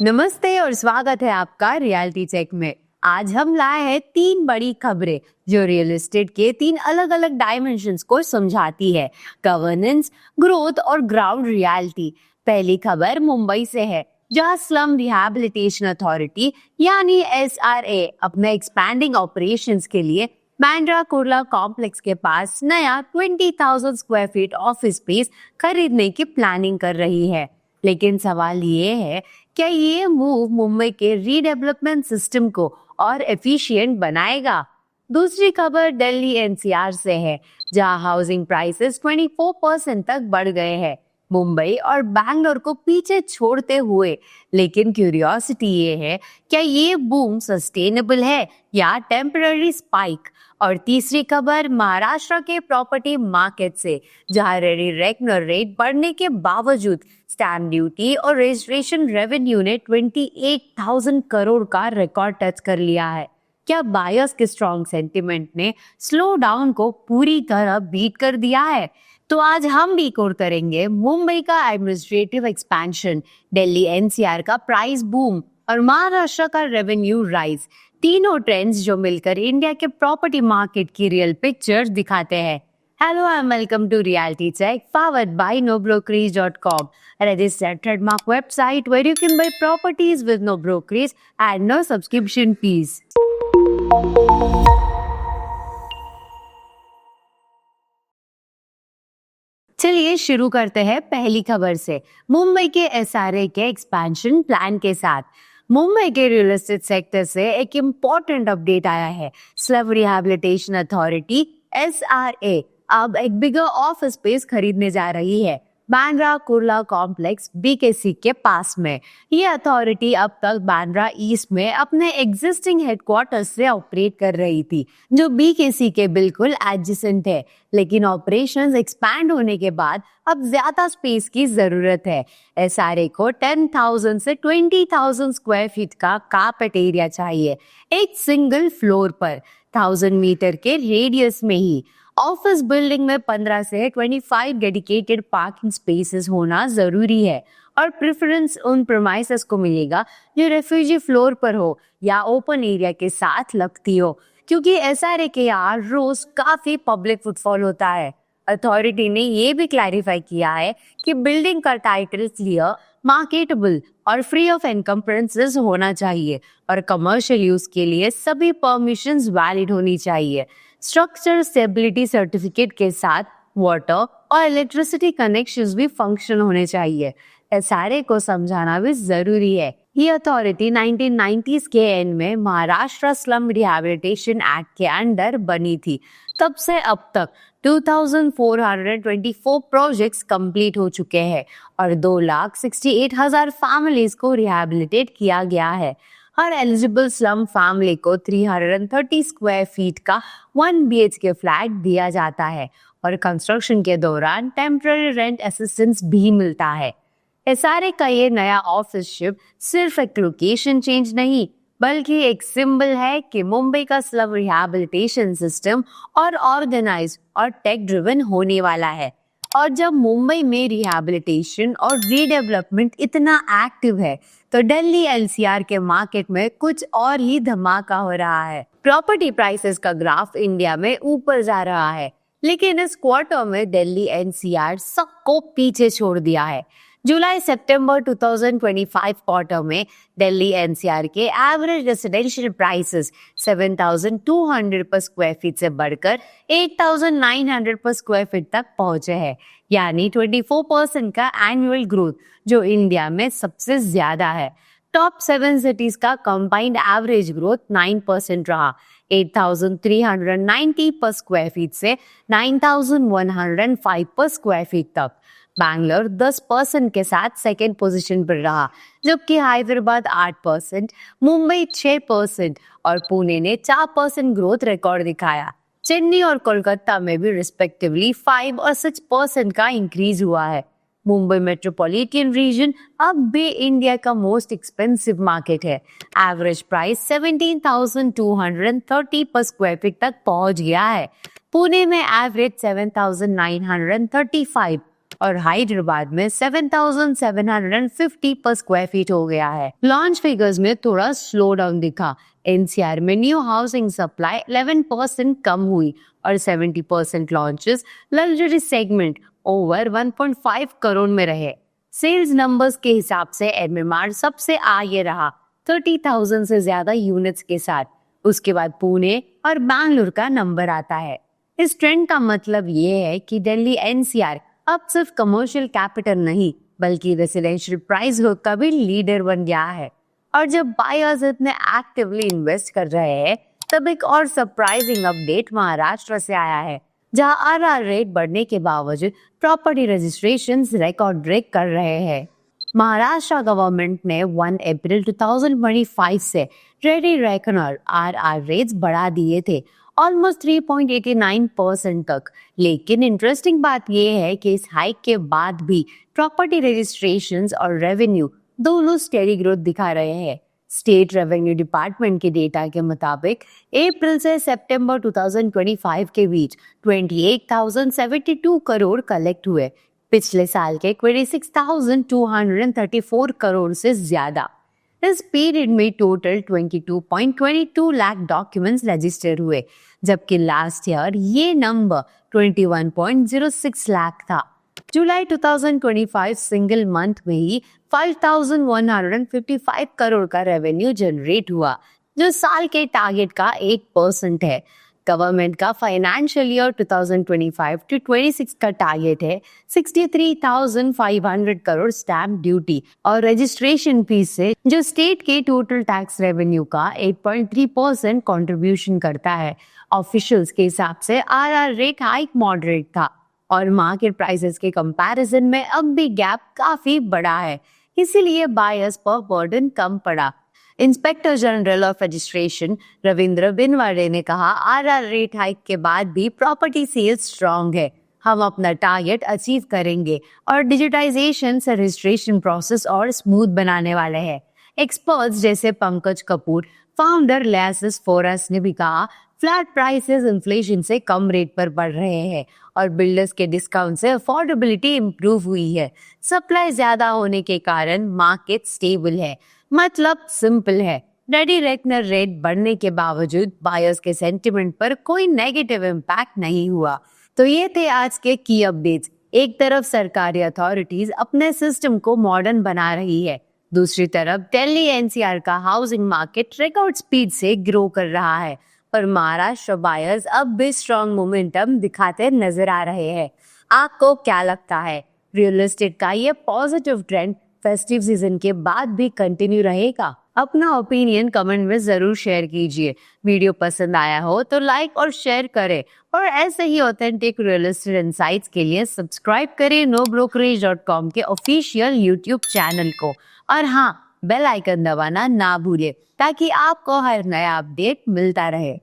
नमस्ते और स्वागत है आपका रियलिटी चेक में। आज हम लाए हैं 3 बड़ी खबरें जो रियल एस्टेट के 3 अलग-अलग डायमेंशंस को समझाती है, गवर्नेंस, ग्रोथ और ग्राउंड रियलिटी। पहली खबर मुंबई से है, जहां स्लम रिहैबिलिटेशन अथॉरिटी यानी SRA अपने एक्सपैंडिंग ऑपरेशंस के लिए बांद्रा कुर्ला कॉम्प्लेक्स के पास नया 20,000 स्क्वायर फीट ऑफिस स्पेस खरीदने की प्लानिंग कर रही है। लेकिन सवाल ये है, क्या ये मूव मुंबई के रीडेवलपमेंट सिस्टम को और एफिशिएंट बनाएगा? दूसरी खबर दिल्ली NCR से है, जहां हाउसिंग प्राइसेस 24% तक बढ़ गए हैं, मुंबई और बैंगलोर को पीछे छोड़ते हुए। लेकिन क्यूरियोसिटी ये है, क्या ये बूम सस्टेनेबल है या टेम्पररी स्पाइक? और तीसरी खबर महाराष्ट्र के प्रॉपर्टी मार्केट से, जहां रेडी रेकनर रेट बढ़ने के बावजूद स्टैम्प ड्यूटी और रजिस्ट्रेशन रेवेन्यू ने 28,000 करोड़ का रिकॉर्ड टच कर लिया है। क्या बायर्स के स्ट्रॉन्ग सेंटिमेंट ने स्लो डाउन को पूरी तरह बीट कर दिया है? तो आज हम डिकोड करेंगे मुंबई का एडमिनिस्ट्रेटिव एक्सपेंशन, दिल्ली NCR का प्राइस बूम और महाराष्ट्र का रेवेन्यू राइज। तीनों ट्रेंड्स जो मिलकर इंडिया के प्रॉपर्टी मार्केट की रियल पिक्चर दिखाते हैं। Hello and welcome to Reality Check, powered by NoBrokerage.com, a registered trademark website where you can buy properties with no brokerage and no subscription fees. चलिए शुरू करते हैं पहली खबर से, मुंबई के SRA के एक्सपेंशन प्लान के साथ। मुंबई के रियल एस्टेट सेक्टर से एक इम्पोर्टेंट अपडेट आया है। स्लम रिहैबिलिटेशन अथॉरिटी SRA अब एक बिगर ऑफिस स्पेस खरीदने जा रही है, बांद्रा कुर्ला कॉम्प्लेक्स BKC के पास में। ये अथॉरिटी अब तक बांद्रा ईस्ट में अपने एग्जिस्टिंग हेडक्वार्टर्स से ऑपरेट कर रही थी, जो BKC के बिल्कुल एडजेसेंट है। लेकिन ऑपरेशंस एक्सपैंड होने के बाद अब ज्यादा स्पेस की जरूरत है। SRA को 10,000 से 20,000 स्क्वायर फीट का कारपेट एरिया चाहिए, एक सिंगल फ्लोर पर 1000 मीटर के रेडियस में ही। ऑफिस बिल्डिंग में 15 से 25 डेडिकेटेड पार्किंग स्पेसेस होना जरूरी है और प्रेफरेंस उन प्रीमाइसेस को मिलेगा जो रेफ्यूजी फ्लोर पर हो या ओपन एरिया के साथ लगती हो, क्योंकि SRA के यहाँ रोज काफी पब्लिक फुटफॉल होता है। अथॉरिटी ने ये भी क्लैरिफाई किया है कि बिल्डिंग का टाइटल क्लियर, मार्केटेबल और फ्री ऑफ एनकम्प्रेंसेस होना चाहिए और कमर्शियल यूज के लिए सभी परमिशंस वैलिड होनी चाहिए। स्ट्रक्चर स्टेबिलिटी सर्टिफिकेट के साथ वाटर और इलेक्ट्रिसिटी कनेक्शंस भी फंक्शन होने चाहिए। SRA को समझाना भी जरूरी है। ये अथॉरिटी 1990s के एंड में महाराष्ट्र स्लम रिहैबिलिटेशन एक्ट के अंडर बनी थी। तब से अब तक 2424 प्रोजेक्ट्स कंप्लीट हो चुके हैं और 2,68,000 फैमिलीज को रिहैबिलिटेट किया गया है। हर एलिजिबल स्लम फैमिली को 330 स्क्वायर फीट का 1 BHK फ्लैट दिया जाता है और कंस्ट्रक्शन के दौरान टेम्पररी रेंट असिस्टेंस भी मिलता है। SRA का ये नया ऑफिस शिप सिर्फ एक लोकेशन चेंज नहीं, बल्कि एक सिंबल है कि मुंबई का स्लम रिहैबिलिटेशन सिस्टम और ऑर्गेनाइज और टेक ड्रिवन होने वाला है। और जब मुंबई में रिहैबिलिटेशन और रीडेवलपमेंट इतना एक्टिव है, तो दिल्ली NCR के मार्केट में कुछ और ही धमाका हो रहा है। प्रॉपर्टी प्राइसेस का ग्राफ इंडिया में ऊपर जा रहा है, लेकिन इस क्वार्टर में दिल्ली NCR सबको पीछे छोड़ दिया है। जुलाई सितंबर 2025 क्वार्टर में दिल्ली NCR के एवरेज रेसिडेंशियल प्राइसेस 7,200 पर स्क्वायर फीट से बढ़कर 8,900 पर स्क्वायर फीट तक पहुंचे हैं, यानी 24% का एनुअल ग्रोथ, जो इंडिया में सबसे ज्यादा है। टॉप 7 सिटीज का कंबाइंड एवरेज ग्रोथ 9% रहा, 8,390 पर स्क्वायर फीट से 9,105 पर स्क्वायर फीट तक। बैंगलोर 10% के साथ सेकेंड पोजीशन पर रहा, जबकि हैदराबाद 8%, मुंबई 6% और पुणे ने 4% ग्रोथ रिकॉर्ड दिखाया। चेन्नई और कोलकाता में भी रिस्पेक्टिवली 5 और 6% का इंक्रीज हुआ है। मुंबई मेट्रोपॉलिटन रीजन अब भी इंडिया का मोस्ट एक्सपेंसिव मार्केट है। एवरेज प्राइस 17,230 पर स्क्वायर फीट तक पहुंच गया है। पुणे में एवरेज 7,935 और हैदराबाद में 7,750 पर स्क्वायर फीट हो गया है। लॉन्च फिगर्स में थोड़ा स्लो डाउन दिखा। एनसीआर में न्यू हाउसिंग सप्लाई 11% कम हुई और 70% launches luxury segment over 1.5 crore में रहे। सेल्स नंबर्स के हिसाब से एमएमआर सबसे आगे रहा 30,000 से ज्यादा यूनिट्स के साथ। उसके बाद पुणे और बैंगलोर का नंबर आता है। इस ट्रेंड का मतलब ये है कि दिल्ली एनसीआर अब सिर्फ कमर्शियल कैपिटल नहीं बल्कि रेसिडेंशियल प्राइस ग्रोथ का भी लीडर बन गया है। और जब बायर्स इतने एक्टिवली इन्वेस्ट कर रहे हैं तब एक और सरप्राइजिंग अपडेट महाराष्ट्र से आया है, जहां आरआर रेट बढ़ने के बावजूद प्रॉपर्टी रजिस्ट्रेशंस रिकॉर्ड ब्रेक कर रहे हैं। महाराष्ट्र गवर्नमेंट ने 1 अप्रैल 2025 से रेडी रेकनर आरआर रेट्स बढ़ा दिए थे ऑलमोस्ट 3.89% तक। लेकिन इंटरेस्टिंग बात यह है कि इस हाइक के बाद भी प्रॉपर्टी रजिस्ट्रेशंस और रेवेन्यू दोनों स्टेडी ग्रोथ दिखा रहे हैं। स्टेट रेवेन्यू डिपार्टमेंट के डेटा के मुताबिक अप्रैल से सितंबर 2025 के बीच 28,072 करोड़ कलेक्ट हुए, पिछले साल के 26,234 करोड़ से ज्यादा। इस पीरियड में टोटल 22.22 लाख डॉक्यूमेंट्स रजिस्टर हुए, जबकि लास्ट ईयर ये नंबर 21.06 लाख था। जुलाई 2025 सिंगल मंथ में ही 5,155 करोड़ का रेवेन्यू जनरेट हुआ, जो साल के टारगेट का 1% है। गवर्नमेंट का फाइनेंशियल ईयर 2025 टू 26 का टारगेट है 63,500 करोड़ स्टैम्प ड्यूटी और रजिस्ट्रेशन फीस से, जो स्टेट के टोटल टैक्स रेवेन्यू का 8.3% कंट्रीब्यूशन करता है। ऑफिशियल्स के हिसाब से आरआर रेट हाइक मॉडरेट था और मार्केट प्राइसेस के कंपैरिजन में अब भी गैप काफी बड़ा है, इसीलिए बायर्स पर बर्डन कम पड़ा। Inspector general of registration Ravindra Binwade ने कहा, आरआर रेट हाइक के बाद भी प्रॉपर्टी सेल्स स्ट्रांग है। हम अपना टारगेट अचीव करेंगे और डिजिटाइजेशन से रजिस्ट्रेशन प्रोसेस और स्मूथ बनाने वाले हैं। एक्सपर्ट्स जैसे पंकज कपूर, फाउंडर लैसिस फोरस ने भी कहा, फ्लैट प्राइसेस इन्फ्लेशन से कम रेट पर बढ़ रहे हैं और बिल्डर्स के डिस्काउंट से अफोर्डेबिलिटी इंप्रूव हुई है। सप्लाई ज्यादा होने के कारण मार्केट स्टेबल है। मतलब सिंपल है, रेडी रेकनर रेट बढ़ने के बावजूद बायर्स के सेंटिमेंट पर कोई नेगेटिव इम्पैक्ट नहीं हुआ। तो ये थे आज के की अपडेट्स। एक तरफ सरकारी अथॉरिटीज अपने सिस्टम को मॉडर्न बना रही है, दूसरी तरफ दिल्ली एनसीआर का हाउसिंग मार्केट रिकॉर्ड स्पीड से ग्रो कर रहा है, पर महाराष्ट्र बायर्स अब भी स्ट्रॉन्ग मोमेंटम दिखाते नजर आ रहे हैं। आपको क्या लगता है, रियल एस्टेट का ये पॉजिटिव ट्रेंड फेस्टिव सीजन के बाद भी कंटिन्यू रहेगा? अपना ओपिनियन कमेंट में जरूर शेयर कीजिए। वीडियो पसंद आया हो तो लाइक और शेयर करें और ऐसे ही ऑथेंटिक रियल एस्टेट इनसाइट्स के लिए सब्सक्राइब करें nobrokerage.com के ऑफिशियल यूट्यूब चैनल को। और हाँ, बेल आइकन दबाना ना भूलिए ताकि आपको हर नया अपडेट मिलता रहे।